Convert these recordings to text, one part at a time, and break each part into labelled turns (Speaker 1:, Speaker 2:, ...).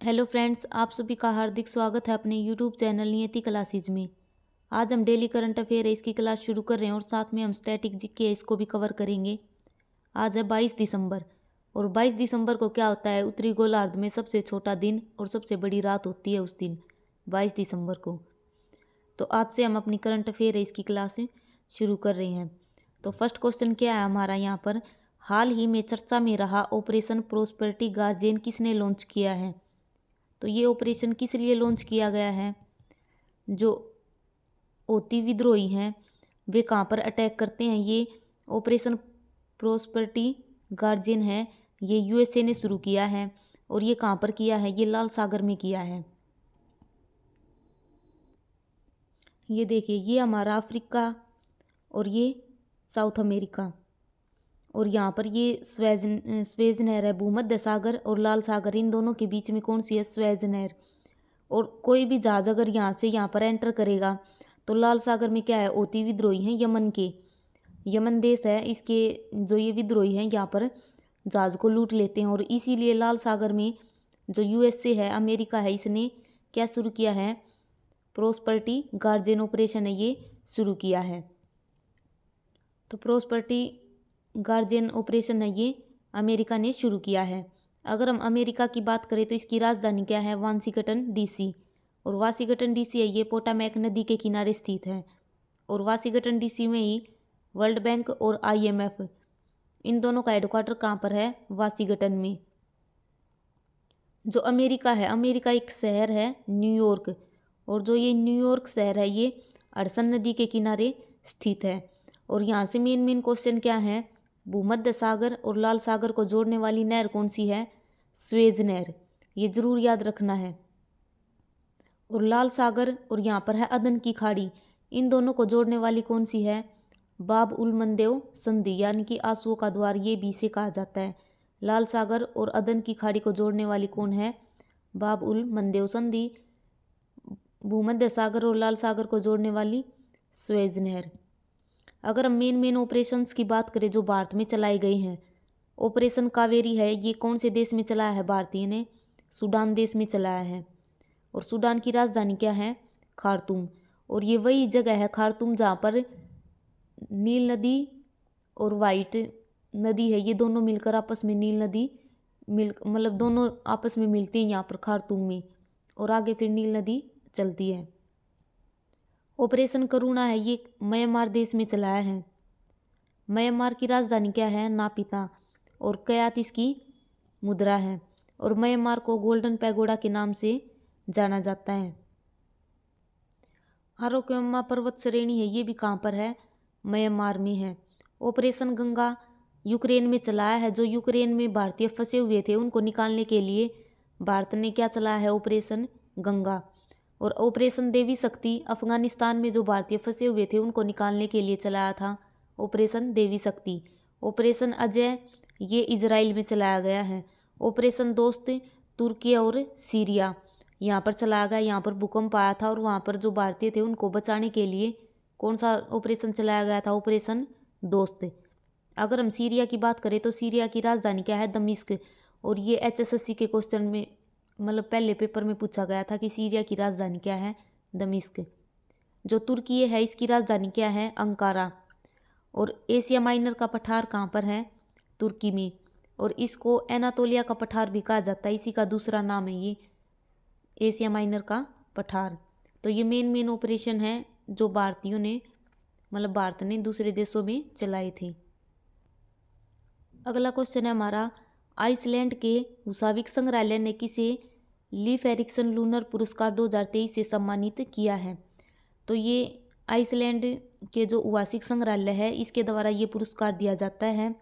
Speaker 1: Hello friends, आप सभी का हार्दिक स्वागत है अपने यूट्यूब चैनल नियति क्लासेज में। आज हम डेली करंट अफेयर है इसकी क्लास शुरू कर रहे हैं और साथ में हम स्टैटिक जीके है इसको भी कवर करेंगे। आज है 22 दिसंबर और 22 दिसंबर को क्या होता है, उत्तरी गोलार्ध में सबसे छोटा दिन और सबसे बड़ी रात होती है उस दिन 22 दिसंबर को। तो आज से हम अपनी करंट अफेयर है इसकी क्लास शुरू कर रहे हैं। तो फर्स्ट क्वेश्चन क्या है हमारा यहाँ पर, हाल ही में चर्चा में रहा ऑपरेशन प्रोस्पेरिटी गार्जियन किसने लॉन्च किया है। तो ये ऑपरेशन किस लिए लॉन्च किया गया है, जो हौती विद्रोही हैं वे कहाँ पर अटैक करते हैं। ये ऑपरेशन प्रोस्पेरिटी गार्जियन है, ये यूएसए ने शुरू किया है और ये कहाँ पर किया है, ये लाल सागर में किया है। ये देखिए, ये हमारा अफ्रीका और ये साउथ अमेरिका और यहाँ पर ये स्वेज नहर है। भूमध्य सागर और लाल सागर इन दोनों के बीच में कौन सी है, स्वेज नहर। और कोई भी जहाज अगर यहाँ से यहाँ पर एंटर करेगा तो लाल सागर में क्या है, हौती विद्रोही हैं यमन के, यमन देश है इसके जो ये विद्रोही हैं यहाँ पर जहाज को लूट लेते हैं। और इसीलिए लाल सागर में जो यूएसए है, अमेरिका है, इसने क्या शुरू किया है, प्रोस्पेरिटी गार्जियन ऑपरेशन है ये शुरू किया है। तो प्रोस्पेरिटी गार्जियन ऑपरेशन है ये अमेरिका ने शुरू किया है। अगर हम अमेरिका की बात करें तो इसकी राजधानी क्या है, वाशिंगटन डीसी। और वाशिंगटन डीसी है ये पोटामैक नदी के किनारे स्थित है। और वाशिंगटन डीसी में ही वर्ल्ड बैंक और आईएमएफ इन दोनों का हेडक्वार्टर कहाँ पर है, वाशिंगटन में। जो अमेरिका है, अमेरिका एक शहर है न्यूयॉर्क, और जो ये न्यूयॉर्क शहर है ये हडसन नदी के किनारे स्थित है। और यहाँ से मेन क्वेश्चन क्या है, भूमध्य सागर और लाल सागर को जोड़ने वाली नहर कौन सी है, स्वेज नहर, ये जरूर याद रखना है। और लाल सागर और यहाँ पर है अदन की खाड़ी, इन दोनों को जोड़ने वाली कौन सी है, बाब उल मंदेव संधि, यानी कि आंसुओं का द्वार ये भी इसे कहा जाता है। लाल सागर और अदन की खाड़ी को जोड़ने वाली कौन है, बाब उल मंदेव संधि। भूमध्य सागर और लाल सागर को जोड़ने वाली स्वेज नहर। अगर हम मेन ऑपरेशंस की बात करें जो भारत में चलाए गए हैं, ऑपरेशन कावेरी है ये कौन से देश में चलाया है, भारतीय ने सूडान देश में चलाया है। और सूडान की राजधानी क्या है, खार्तूम। और ये वही जगह है खार्तूम जहाँ पर नील नदी और वाइट नदी है, ये दोनों मिलकर आपस में नील नदी मतलब दोनों आपस में मिलती हैं यहाँ पर खार्तूम में, और आगे फिर नील नदी चलती है। ऑपरेशन करुणा है ये म्यांमार देश में चलाया है। म्यांमार की राजधानी क्या है, नापिता। और कयात इसकी मुद्रा है। और म्यांमार को गोल्डन पैगोडा के नाम से जाना जाता है। आरोक्यमा पर्वत श्रेणी है ये भी कहाँ पर है, म्यांमार में है। ऑपरेशन गंगा यूक्रेन में चलाया है, जो यूक्रेन में भारतीय फंसे हुए थे उनको निकालने के लिए भारत ने क्या चलाया है, ऑपरेशन गंगा। और ऑपरेशन देवी शक्ति अफगानिस्तान में जो भारतीय फंसे हुए थे उनको निकालने के लिए चलाया था, ऑपरेशन देवी शक्ति। ऑपरेशन अजय ये इजराइल में चलाया गया है। ऑपरेशन दोस्त तुर्की और सीरिया यहाँ पर चलाया गया, यहाँ पर भूकंप आया था और वहाँ पर जो भारतीय थे उनको बचाने के लिए कौन सा ऑपरेशन चलाया गया था, ऑपरेशन दोस्त। अगर हम सीरिया की बात करें तो सीरिया की राजधानी क्या है, दमिश्क। और ये एचएसएससी के क्वेश्चन में मतलब पहले पेपर में पूछा गया था कि सीरिया की राजधानी क्या है, दमिश्क। जो तुर्की है इसकी राजधानी क्या है, अंकारा। और एशिया माइनर का पठार कहाँ पर है, तुर्की में। और इसको एनातोलिया का पठार भी कहा जाता है, इसी का दूसरा नाम है ये एशिया माइनर का पठार। तो ये मेन ऑपरेशन है जो भारतीयों ने मतलब भारत ने दूसरे देशों में चलाए थे। अगला क्वेश्चन है हमारा, आइसलैंड के हुसाविक संग्रहालय ने किसे लीफ एरिक्सन लूनर पुरस्कार 2023 से सम्मानित किया है। तो ये आइसलैंड के जो हुसाविक संग्रहालय है इसके द्वारा ये पुरस्कार दिया जाता है,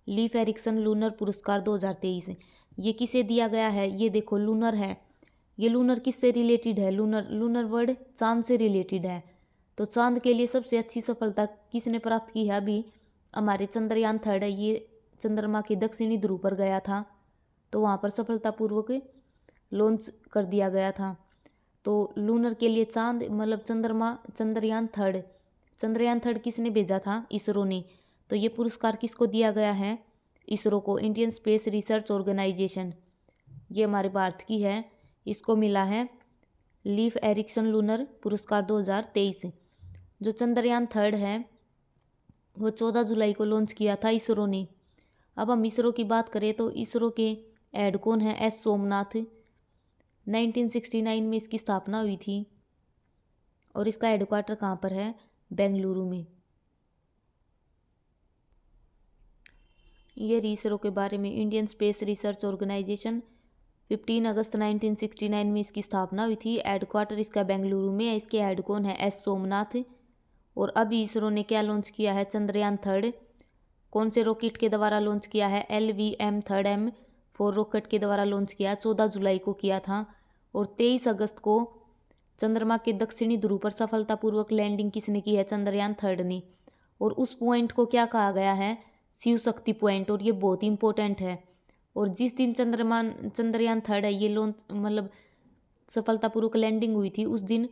Speaker 1: लीफ एरिक्सन लूनर पुरस्कार 2023। ये किसे दिया गया है, ये देखो लूनर है, ये लूनर किससे रिलेटेड है, लूनर वर्ड चांद से रिलेटेड है। तो चांद के लिए सबसे अच्छी सफलता किसने प्राप्त की है, अभी हमारे चंद्रयान 3 है, ये चंद्रमा के दक्षिणी ध्रुव पर गया था तो वहाँ पर सफलतापूर्वक लॉन्च कर दिया गया था। तो लूनर के लिए चांद मतलब चंद्रमा चंद्रयान 3 किसने भेजा था, इसरो ने। तो ये पुरस्कार किसको दिया गया है, इसरो को, इंडियन स्पेस रिसर्च ऑर्गेनाइजेशन, ये हमारे भारत की है इसको मिला है लीफ एरिक्सन लूनर पुरस्कार 2023। जो चंद्रयान 3 है वो 14 जुलाई को लॉन्च किया था इसरो ने। अब हम इसरो की बात करें तो इसरो के हेड कौन है? एस सोमनाथ। 1969 में इसकी स्थापना हुई थी और इसका हेडक्वार्टर कहाँ पर है? बेंगलुरु में। ये इसरो के बारे में। इंडियन स्पेस रिसर्च ऑर्गेनाइजेशन 15 अगस्त 1969 में इसकी स्थापना हुई थी। हेडक्वार्टर इसका बेंगलुरु में है। इसके हेड कौन है? एस सोमनाथ। और अभी इसरो ने क्या लॉन्च किया है? चंद्रयान 3। कौन से रॉकेट के द्वारा लॉन्च किया है? LVM-3M4 रॉकेट के द्वारा लॉन्च किया। 14 जुलाई को किया था। और 23 अगस्त को चंद्रमा के दक्षिणी ध्रुव पर सफलतापूर्वक लैंडिंग किसने की है? चंद्रयान 3 ने। और उस पॉइंट को क्या कहा गया है? शिव शक्ति पॉइंट। और ये बहुत ही इंपॉर्टेंट है। और जिस दिन चंद्रयान 3 है ये लॉन्च मतलब सफलतापूर्वक लैंडिंग हुई थी, उस दिन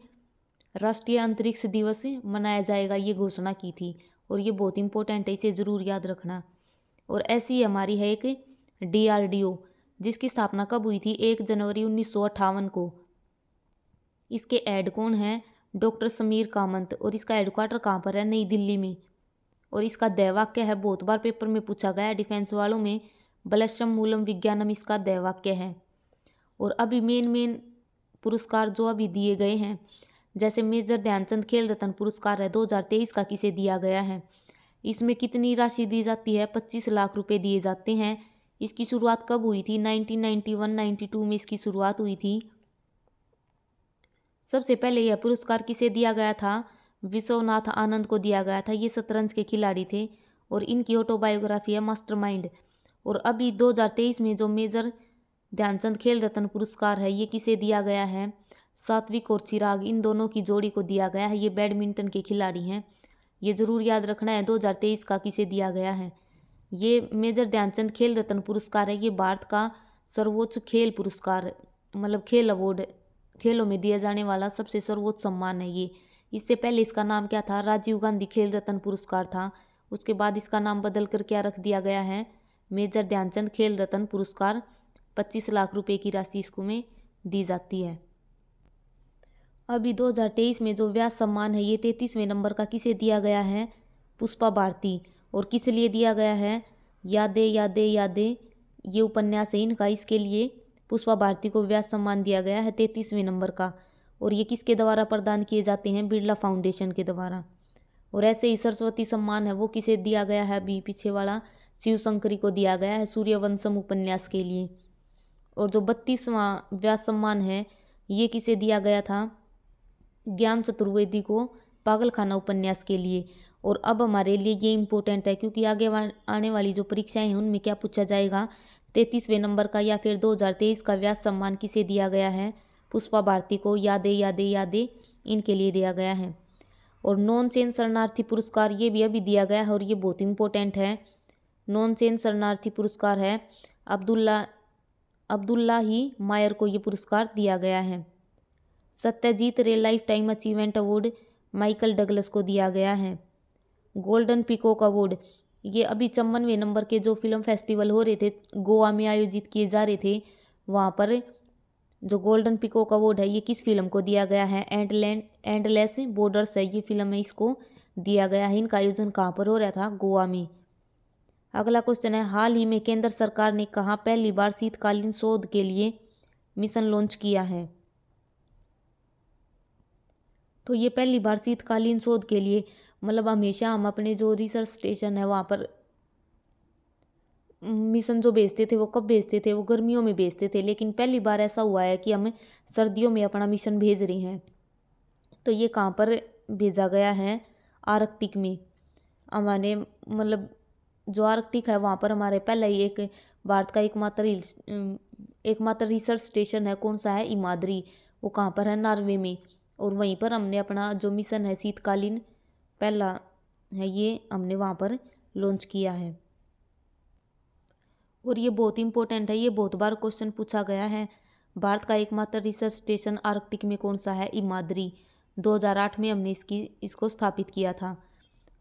Speaker 1: राष्ट्रीय अंतरिक्ष दिवस मनाया जाएगा, ये घोषणा की थी। और ये बहुत इंपॉर्टेंट है, इसे ज़रूर याद रखना। और ऐसी ही हमारी है एक DRDO, जिसकी स्थापना कब हुई थी? 1 जनवरी 1958 को। इसके हेड कौन है? डॉक्टर समीर कामत। और इसका हेडक्वार्टर कहाँ पर है? नई दिल्ली में। और इसका ध्येयवाक्य है, बहुत बार पेपर में पूछा गया है डिफेंस वालों में, बलश्रम मूलम विज्ञानम इसका ध्येयवाक्य है। और अभी मेन पुरस्कार जो अभी दिए गए हैं, जैसे मेजर ध्यानचंद खेल रत्न पुरस्कार है 2023 का, किसे दिया गया है? इसमें कितनी राशि दी जाती है? 25 लाख रुपए दिए जाते हैं। इसकी शुरुआत कब हुई थी? 1991-92 में इसकी शुरुआत हुई थी। सबसे पहले यह पुरस्कार किसे दिया गया था? विश्वनाथ आनंद को दिया गया था। ये शतरंज के खिलाड़ी थे और इनकी ऑटोबायोग्राफी है मास्टरमाइंड। और अभी 2023 में जो मेजर ध्यानचंद खेल रत्न पुरस्कार है, ये किसे दिया गया है? सात्विक और चिराग, इन दोनों की जोड़ी को दिया गया है। ये बैडमिंटन के खिलाड़ी हैं, ये जरूर याद रखना है। 2023 का किसे दिया गया है? ये मेजर ध्यानचंद खेल रत्न पुरस्कार है। ये भारत का सर्वोच्च खेल पुरस्कार मतलब खेल अवार्ड, खेलों में दिया जाने वाला सबसे सर्वोच्च सम्मान है ये। इससे पहले इसका नाम क्या था? राजीव गांधी खेल रत्न पुरस्कार था। उसके बाद इसका नाम बदल कर क्या रख दिया गया है? मेजर ध्यानचंद खेल रत्न पुरस्कार। 25 लाख रुपए की राशि इसको में दी जाती है। अभी 2023 में जो व्यास सम्मान है, ये 33वें नंबर का किसे दिया गया है? पुष्पा भारती। और किस लिए दिया गया है? यादें यादें यादें, ये उपन्यास है इनका, इसके लिए पुष्पा भारती को व्यास सम्मान दिया गया है 33वें नंबर का। और ये किसके द्वारा प्रदान किए जाते हैं? बिरला फाउंडेशन के द्वारा। और ऐसे ही सरस्वती सम्मान है, वो किसे दिया गया है? अभी पीछे वाला शिव शंकरी को दिया गया है सूर्यवंशम उपन्यास के लिए। और जो 32वां व्यास सम्मान है, ये किसे दिया गया था? ज्ञान चतुर्वेदी को पागलखाना उपन्यास के लिए। और अब हमारे लिए ये इम्पोर्टेंट है, क्योंकि आगे आने वाली जो परीक्षाएं हैं उनमें क्या पूछा जाएगा? 33वें नंबर का या फिर 2023 का व्यास सम्मान किसे दिया गया है? पुष्पा भारती को। यादें यादें यादें, इनके लिए दिया गया है। और नॉन चेन शरणार्थी पुरस्कार, ये भी अभी दिया गया है और ये बहुत इंपॉर्टेंट है। नॉन चेन शरणार्थी पुरस्कार है अब्दुल्ला ही मायर को ये पुरस्कार दिया गया है। सत्यजीत रे life time achievement award Michael Douglas को दिया गया है। गोल्डन पीकॉक अवार्ड, ये अभी 54वें नंबर के जो फिल्म फेस्टिवल हो रहे थे, गोवा में आयोजित किए जा रहे थे, वहाँ पर जो गोल्डन पीकॉक अवार्ड है, ये किस फिल्म को दिया गया है? एंडलेस बॉर्डर्स है ये फिल्म है, इसको दिया गया है। इनका आयोजन कहाँ पर हो रहा था? गोवा में। अगला क्वेश्चन है, हाल ही में केंद्र सरकार ने कहाँ पहली बार शीतकालीन शोध के लिए मिशन लॉन्च किया है? तो ये पहली बार शीतकालीन शोध के लिए मतलब हमेशा हम अपने जो रिसर्च स्टेशन है वहाँ पर मिशन जो भेजते थे, वो कब भेजते थे? वो गर्मियों में भेजते थे। लेकिन पहली बार ऐसा हुआ है कि हम सर्दियों में अपना मिशन भेज रहे हैं। तो ये कहाँ पर भेजा गया है? आर्कटिक में। हमारे मतलब जो आर्कटिक है वहाँ पर हमारे पहले ही एक भारत का एकमात्र रिसर्च स्टेशन है। कौन सा है? इमाद्री। वो कहाँ पर है? नॉर्वे में। और वहीं पर हमने अपना जो मिशन है शीतकालीन पहला है, ये हमने वहाँ पर लॉन्च किया है। और ये बहुत इंपॉर्टेंट है, ये बहुत बार क्वेश्चन पूछा गया है। भारत का एकमात्र रिसर्च स्टेशन आर्कटिक में कौन सा है? इमाद्री। 2008 में हमने इसको स्थापित किया था।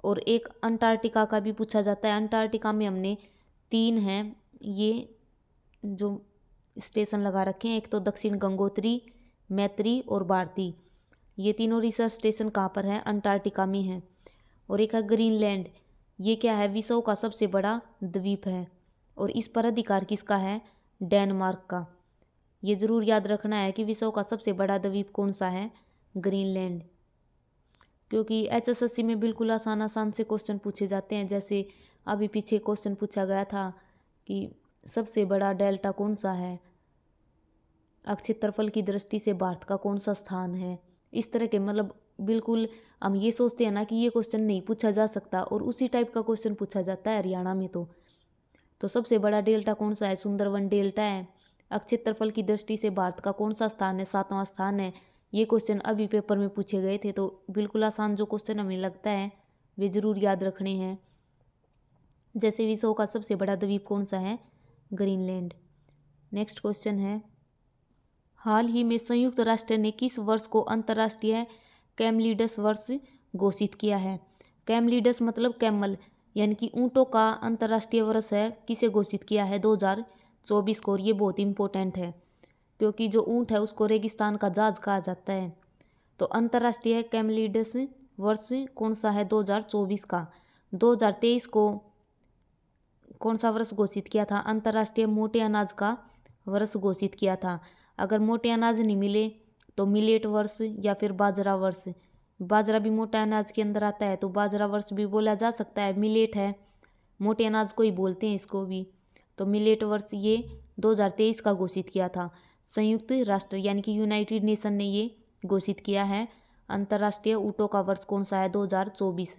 Speaker 1: और एक अंटार्कटिका का भी पूछा जाता है। अंटार्कटिका में हमने 3 हैं ये जो स्टेशन लगा रखे हैं। एक तो दक्षिण गंगोत्री, मैत्री और भारती। ये तीनों रिसर्च स्टेशन कहाँ पर हैं? अंटार्कटिका में हैं। और एक है ग्रीनलैंड, ये क्या है? विश्व का सबसे बड़ा द्वीप है और इस पर अधिकार किसका है? डेनमार्क का। ये जरूर याद रखना है कि विश्व का सबसे बड़ा द्वीप कौन सा है? ग्रीनलैंड। क्योंकि HSSC में बिल्कुल आसान आसान से क्वेश्चन पूछे जाते हैं। जैसे अभी पीछे क्वेश्चन पूछा गया था कि सबसे बड़ा डेल्टा कौन सा है, क्षेत्रफल की दृष्टि से भारत का कौन सा स्थान है। इस तरह के मतलब बिल्कुल हम ये सोचते हैं ना कि ये क्वेश्चन नहीं पूछा जा सकता, और उसी टाइप का क्वेश्चन पूछा जाता है हरियाणा में। तो सबसे बड़ा डेल्टा कौन सा है? सुंदरवन डेल्टा है। क्षेत्रफल की दृष्टि से भारत का कौन सा स्थान है? 7वां स्थान है। ये क्वेश्चन अभी पेपर में पूछे गए थे। तो बिल्कुल आसान जो क्वेश्चन हमें लगता है वे जरूर याद रखने हैं। जैसे विश्व का सबसे बड़ा द्वीप कौन सा है? ग्रीनलैंड। नेक्स्ट क्वेश्चन है, हाल ही में संयुक्त राष्ट्र ने किस वर्ष को अंतर्राष्ट्रीय कैमलिडस वर्ष घोषित किया है? कैमलिडस मतलब कैमल यानी कि ऊँटों का अंतर्राष्ट्रीय वर्ष है। किसे घोषित किया है? 2024 को। और ये बहुत इंपॉर्टेंट है क्योंकि जो ऊँट है उसको रेगिस्तान का जहाज कहा जाता है। तो अंतर्राष्ट्रीय कैमलिडस वर्ष कौन सा है? 2024 का। 2023 को कौन सा वर्ष घोषित किया था? अंतर्राष्ट्रीय मोटे अनाज का वर्ष घोषित किया था। अगर मोटे अनाज नहीं मिले तो मिलेट वर्ष या फिर बाजरा वर्ष। बाजरा भी मोटे अनाज के अंदर आता है तो बाजरा वर्ष भी बोला जा सकता है। मिलेट है, मोटे अनाज को ही बोलते हैं इसको भी। तो मिलेट वर्ष ये 2023 का घोषित किया था। संयुक्त राष्ट्र यानी कि यूनाइटेड नेशन ने ये घोषित किया है। अंतर्राष्ट्रीय ऊँटों का वर्ष कौन सा है? 2024।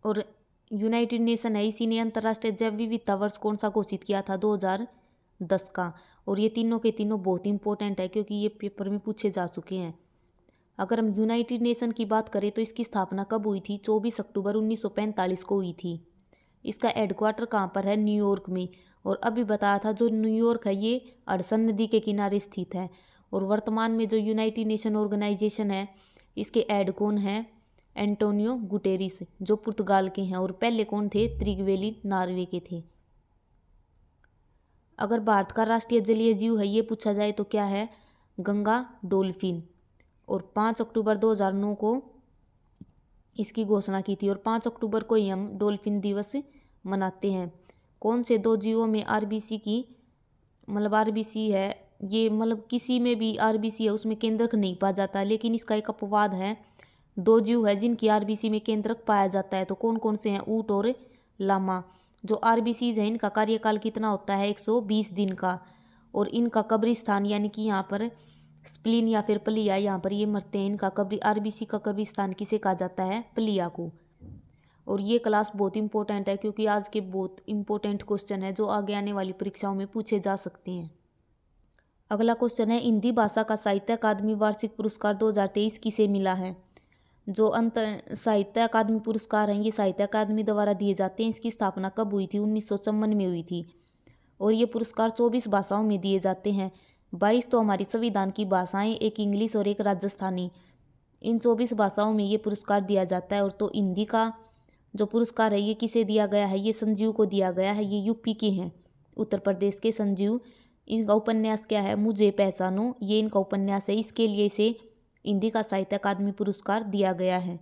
Speaker 1: और यूनाइटेड नेशन है, इसी ने अंतर्राष्ट्रीय जैव विविधता वर्ष कौन सा घोषित किया था? 2010 का। और ये तीनों के तीनों बहुत इंपॉर्टेंट है क्योंकि ये पेपर में पूछे जा चुके हैं। अगर हम यूनाइटेड नेशन की बात करें तो इसकी स्थापना कब हुई थी? 24 अक्टूबर 1945 को हुई थी। इसका हेडक्वार्टर कहाँ पर है? न्यूयॉर्क में। और अभी बताया था जो न्यूयॉर्क है ये हडसन नदी के किनारे स्थित है। और वर्तमान में जो यूनाइटेड नेशन ऑर्गेनाइजेशन है इसके हेड कौन है? एंटोनियो गुटेरिस, जो पुर्तगाल के हैं। और पहले कौन थे? त्रिगवेली नॉर्वे के थे। अगर भारत का राष्ट्रीय जलीय जीव है ये पूछा जाए तो क्या है? गंगा डॉल्फिन। और 5 अक्टूबर 2009 को इसकी घोषणा की थी। और 5 अक्टूबर को ही हम डॉल्फिन दिवस मनाते हैं। कौन से दो जीवों में आरबीसी की मतलब आरबीसी है ये मतलब किसी में भी आरबीसी है उसमें केंद्रक नहीं पाया जाता, लेकिन इसका एक अपवाद है। दो जीव है जिनकी आरबीसी में केंद्रक पाया जाता है। तो कौन कौन से हैं? ऊँट और लामा। जो आरबीसीज है इनका कार्यकाल कितना होता है? 120 दिन का। और इनका कब्रिस्तान यानी कि यहाँ पर स्प्लीन या फिर प्लिया, यहाँ पर ये मरते हैं। इनका आरबीसी का कब्रिस्तान किसे कहा जाता है? प्लिया को। और ये क्लास बहुत इंपॉर्टेंट है क्योंकि आज के बहुत इंपॉर्टेंट क्वेश्चन है जो आगे आने वाली परीक्षाओं में पूछे जा सकते हैं। अगला क्वेश्चन है, हिंदी भाषा का साहित्य अकादमी वार्षिक पुरस्कार 2023 किसे मिला है? जो साहित्य अकादमी पुरस्कार हैं ये साहित्य अकादमी द्वारा दिए जाते हैं। इसकी स्थापना कब हुई थी? 1954 में हुई थी। और ये पुरस्कार 24 भाषाओं में दिए जाते हैं। 22 तो हमारी संविधान की भाषाएं, एक इंग्लिश और एक राजस्थानी। इन 24 भाषाओं में ये पुरस्कार दिया जाता है। और तो हिंदी का जो पुरस्कार है ये किसे दिया गया है? ये संजीव को दिया गया है। ये यूपी के हैं, उत्तर प्रदेश के संजीव। इनका उपन्यास क्या है? मुझे पहचानो, ये इनका उपन्यास है। इसके लिए इसे हिंदी का साहित्य अकादमी पुरस्कार दिया गया है।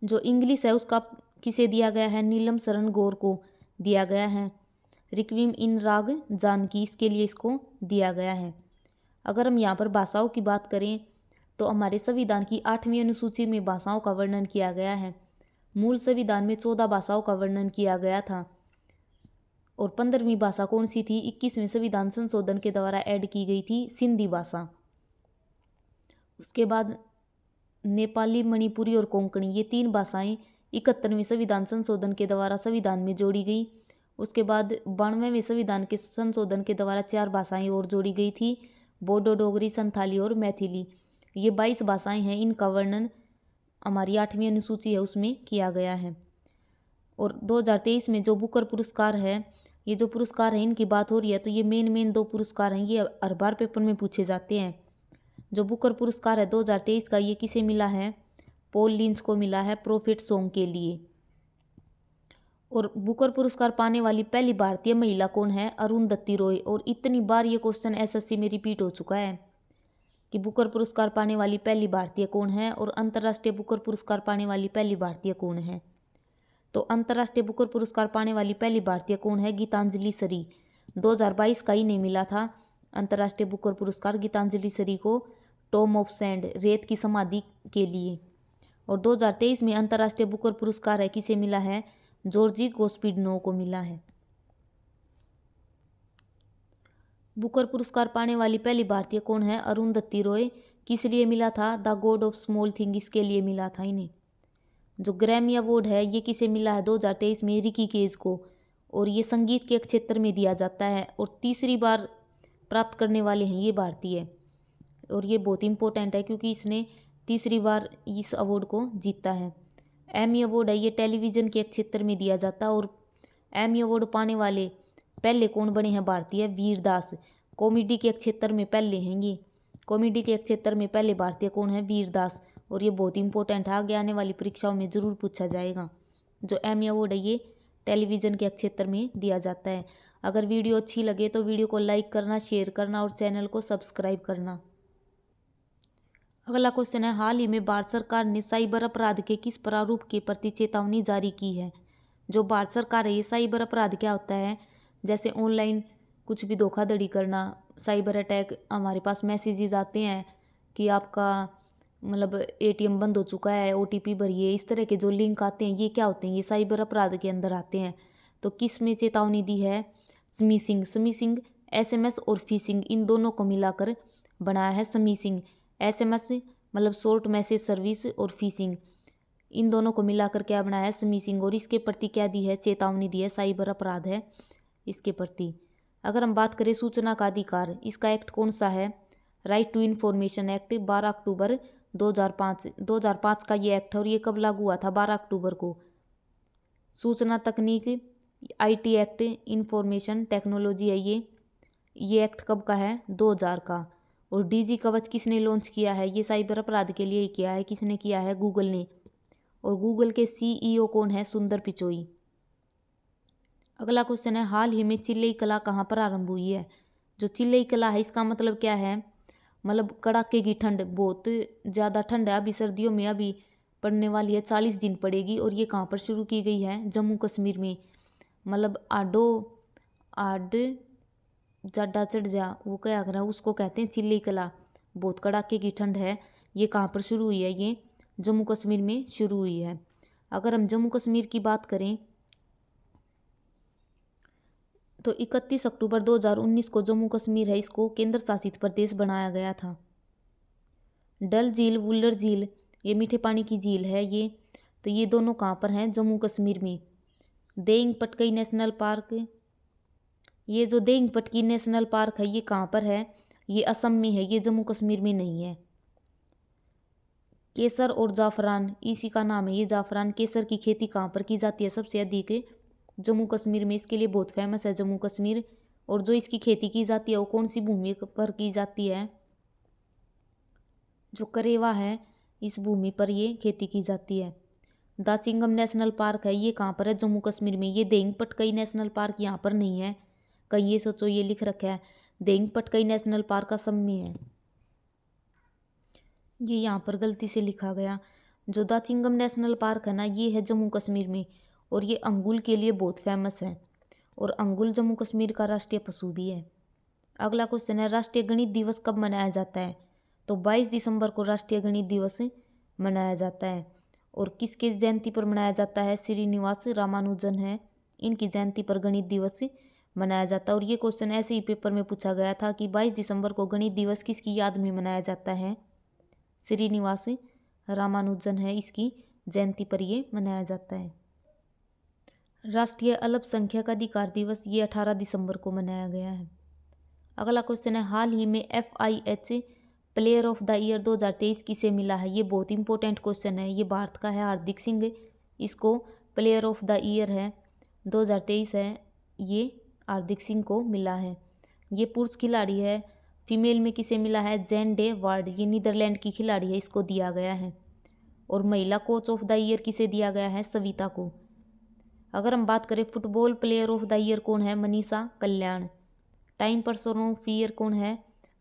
Speaker 1: जो इंग्लिश है उसका किसे दिया गया है? नीलम शरण गौर को दिया गया है। रिक्विम इन राग जानकी, इसके लिए इसको दिया गया है। अगर हम यहाँ पर भाषाओं की बात करें तो हमारे संविधान की 8वीं अनुसूची में भाषाओं का वर्णन किया गया है। मूल संविधान में 14 भाषाओं का वर्णन किया गया था। और 15वीं भाषा कौन सी थी? 21वें संविधान संशोधन के द्वारा ऐड की गई थी सिंधी भाषा। उसके बाद नेपाली, मणिपुरी और कोंकणी, ये 3 भाषाएं 71वें संविधान संशोधन के द्वारा संविधान में जोड़ी गई। उसके बाद 92वें संविधान के संशोधन के द्वारा 4 भाषाएं और जोड़ी गई थी, बोडो, डोगरी, संथाली और मैथिली। ये 22 भाषाएं हैं। इनका वर्णन हमारी 8वीं अनुसूची है उसमें किया गया है। और 2023 में जो बुकर पुरस्कार है, ये जो पुरस्कार है इनकी बात हो रही है तो ये मेन 2 पुरस्कार हैं। ये हर बार पेपर में पूछे जाते हैं। जो बुकर पुरस्कार है 2023 का ये किसे मिला है? पॉल लिंच को मिला है, प्रॉफिट सॉन्ग के लिए। और बुकर पुरस्कार पाने वाली पहली भारतीय महिला कौन है? अरुंधति रॉय। और इतनी बार ये क्वेश्चन एसएससी में रिपीट हो चुका है कि बुकर पुरस्कार पाने वाली पहली भारतीय कौन है और अंतर्राष्ट्रीय बुकर पुरस्कार पाने वाली पहली भारतीय कौन है। तो अंतर्राष्ट्रीय बुकर पुरस्कार पाने वाली पहली भारतीय कौन है? गीतांजलि सरी। 2022 का ही नहीं मिला था अंतर्राष्ट्रीय बुकर पुरस्कार गीतांजलि सरी को टॉम ऑफ सैंड, रेत की समाधि के लिए। और 2023 में अंतर्राष्ट्रीय बुकर पुरस्कार है किसे मिला है? जॉर्जी गोस्पिडनो को मिला है। बुकर पुरस्कार पाने वाली पहली भारतीय कौन है? अरुंधति रॉय। किस लिए मिला था? The God of small thing, इसके लिए मिला था इन्हें। जो ग्रैमी अवार्ड है ये किसे मिला है? 2023 में रिकी केज को। और ये संगीत के क्षेत्र में दिया जाता है और तीसरी बार प्राप्त करने वाले हैं ये भारतीय। और ये बहुत इंपॉर्टेंट है क्योंकि इसने तीसरी बार इस अवार्ड को जीता है। एमी अवार्ड है ये टेलीविज़न के क्षेत्र में दिया जाता है और एमी अवार्ड पाने वाले पहले कौन बने हैं भारतीय? वीरदास। कॉमेडी के क्षेत्र में पहले हैं ये। कॉमेडी के क्षेत्र में पहले भारतीय कौन है? वीरदास। और ये बहुत इंपॉर्टेंट है, आगे आने वाली परीक्षाओं में ज़रूर पूछा जाएगा। जो एमी अवार्ड है ये टेलीविज़न के क्षेत्र में दिया जाता है। अगर वीडियो अच्छी लगे तो वीडियो को लाइक करना, शेयर करना और चैनल को सब्सक्राइब करना। अगला क्वेश्चन है, हाल ही में भारत सरकार ने साइबर अपराध के किस प्रारूप के प्रति चेतावनी जारी की है? जो भारत सरकार है ये साइबर अपराध क्या होता है? जैसे ऑनलाइन कुछ भी धोखाधड़ी करना, साइबर अटैक, हमारे पास मैसेजेस आते हैं कि आपका मतलब एटीएम बंद हो चुका है, ओटीपी भरिए, इस तरह के जो लिंक आते हैं ये क्या होते हैं? ये साइबर अपराध के अंदर आते हैं। तो किस में चेतावनी दी है? स्मिशिंग। स्मिशिंग एसएमएस और फिशिंग इन दोनों को मिलाकर बनाया है स्मिशिंग। एसएमएस मतलब शॉर्ट मैसेज सर्विस और फिशिंग इन दोनों को मिलाकर क्या बनाया है? स्मिशिंग। और इसके प्रति क्या दी है? चेतावनी दी है, साइबर अपराध है इसके प्रति। अगर हम बात करें सूचना का अधिकार, इसका एक्ट कौन सा है? राइट टू इन्फॉर्मेशन एक्ट 12 अक्टूबर 2005 का ये एक्ट है। और ये कब लागू हुआ था? 12 अक्टूबर को। सूचना तकनीक आईटी एक्ट, इंफॉर्मेशन टेक्नोलॉजी है ये एक्ट कब का है? 2000 का। और डीजी कवच किसने लॉन्च किया है? ये साइबर अपराध के लिए ही किया है। किसने किया है? गूगल ने। और गूगल के सीईओ कौन है? सुंदर पिचोई। अगला क्वेश्चन है, हाल ही में चिल्लई कला कहाँ पर आरंभ हुई है? जो चिल्लई कला है इसका मतलब क्या है? मतलब कड़ाके की ठंड, बहुत ज़्यादा ठंड है अभी सर्दियों में, अभी पड़ने वाली है, 40 दिन पड़ेगी। और ये कहाँ पर शुरू की गई है? जम्मू कश्मीर में। मतलब आड जाडा चढ़ जा, वो क्या कर रहा है उसको कहते हैं चिल्लई कला। बहुत कड़ाके की ठंड है। ये कहाँ पर शुरू हुई है? ये जम्मू कश्मीर में शुरू हुई है। अगर हम जम्मू कश्मीर की बात करें तो 31 अक्टूबर 2019 को जम्मू कश्मीर है इसको केंद्र शासित प्रदेश बनाया गया था। डल झील, वुलर झील ये मीठे पानी की झील है ये। तो ये दोनों कहाँ पर हैं? जम्मू कश्मीर में। देंग पटकई नेशनल पार्क, ये जो देंग पटकी नेशनल पार्क है ये कहाँ पर है? ये असम में है, ये जम्मू कश्मीर में नहीं है। केसर और जाफरान इसी का नाम है ये जाफरान। केसर की खेती कहाँ पर की जाती है? सबसे अधिक जम्मू कश्मीर में। इसके लिए बहुत फेमस है जम्मू कश्मीर। और जो इसकी खेती की जाती है वो कौन सी भूमि पर की जाती है? जो करेवा है इस भूमि पर ये खेती की जाती है। दाचिंगम नेशनल पार्क है ये कहाँ पर है? जम्मू कश्मीर में। ये देंग पटकई नेशनल पार्क यहाँ पर नहीं है। कहीं ये सोचो ये लिख रखा है देंग पटकई नेशनल पार्क असम में है, ये यहाँ पर गलती से लिखा गया। जो दाचिंगम नेशनल पार्क है ना ये है जम्मू कश्मीर में। और ये अंगुल के लिए बहुत फेमस है। और अंगुल जम्मू कश्मीर का राष्ट्रीय पशु भी है। अगला क्वेश्चन है, राष्ट्रीय गणित दिवस कब मनाया जाता है? तो 22 दिसंबर को राष्ट्रीय गणित दिवस मनाया जाता है। और किसके जयंती पर मनाया जाता है? श्रीनिवास रामानुजन है, इनकी जयंती पर गणित दिवस मनाया जाता है। और ये क्वेश्चन ऐसे ही पेपर में पूछा गया था कि 22 दिसंबर को गणित दिवस किसकी याद में मनाया जाता है? श्रीनिवास रामानुजन है, इसकी जयंती पर ये मनाया जाता है। राष्ट्रीय अल्पसंख्यक अधिकार दिवस ये 18 दिसंबर को मनाया गया है। अगला क्वेश्चन है, हाल ही में FIH player of the year 2023 किसे मिला है? ये बहुत इंपॉर्टेंट क्वेश्चन है। ये भारत का है हार्दिक सिंह, इसको प्लेयर ऑफ द ईयर है 2023 है ये हार्दिक सिंह को मिला है। ये पुरुष खिलाड़ी है। फीमेल में किसे मिला है? जेन डे वार्ड, ये नीदरलैंड की खिलाड़ी है, इसको दिया गया है। और महिला कोच ऑफ द ईयर किसे दिया गया है? सविता को। अगर हम बात करें football player of the year कौन है, मनीषा कल्याण। टाइम पर्सन ऑफ ईयर कौन है,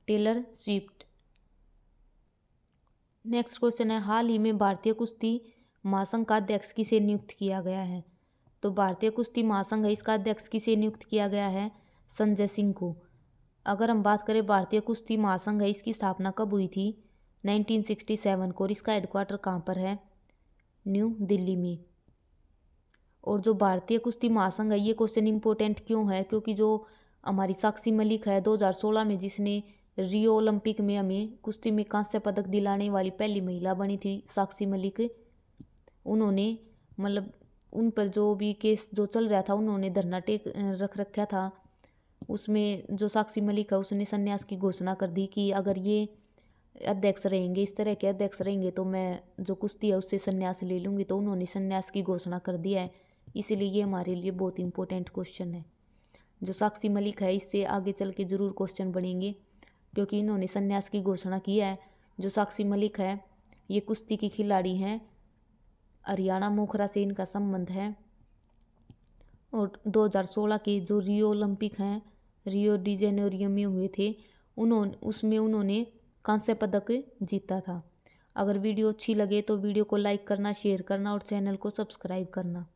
Speaker 1: टेलर स्विफ्ट। नेक्स्ट क्वेश्चन है, हाल ही में भारतीय कुश्ती महासंघ का अध्यक्ष किसे नियुक्त किया गया है। तो भारतीय कुश्ती महासंघ है, इसका अध्यक्ष किसे नियुक्त किया गया है, संजय सिंह को। अगर हम बात करें भारतीय कुश्ती महासंघ है, इसकी स्थापना कब हुई थी, 1967 को। और इसका हेडक्वार्टर कहाँ पर है, न्यू दिल्ली में। और जो भारतीय कुश्ती महासंघ है, ये क्वेश्चन इंपॉर्टेंट क्यों है, क्योंकि जो हमारी साक्षी मलिक है 2016 में, जिसने रियो ओलंपिक में हमें कुश्ती में कांस्य पदक दिलाने वाली पहली महिला बनी थी साक्षी मलिक। उन्होंने मतलब उन पर जो भी केस जो चल रहा था, उन्होंने धरना रख रखा था। उसमें जो साक्षी मलिक है उसने संन्यास की घोषणा कर दी कि अगर ये अध्यक्ष रहेंगे, इस तरह के अध्यक्ष रहेंगे, तो मैं जो कुश्ती है उससे संन्यास ले लूँगी। तो उन्होंने संन्यास की घोषणा कर दिया है, इसीलिए ये हमारे लिए बहुत इंपॉर्टेंट क्वेश्चन है। जो साक्षी मलिक है, इससे आगे चल के ज़रूर क्वेश्चन बनेंगे, क्योंकि इन्होंने संन्यास की घोषणा की है। जो साक्षी मलिक है, ये कुश्ती की खिलाड़ी हैं, हरियाणा मोखरा से इनका संबंध है। और 2016 के जो रियो ओलंपिक हैं, रियो डी जेनेरियो में हुए थे, उसमें उन्होंने कांस्य पदक जीता था। अगर वीडियो अच्छी लगे तो वीडियो को लाइक करना, शेयर करना और चैनल को सब्सक्राइब करना।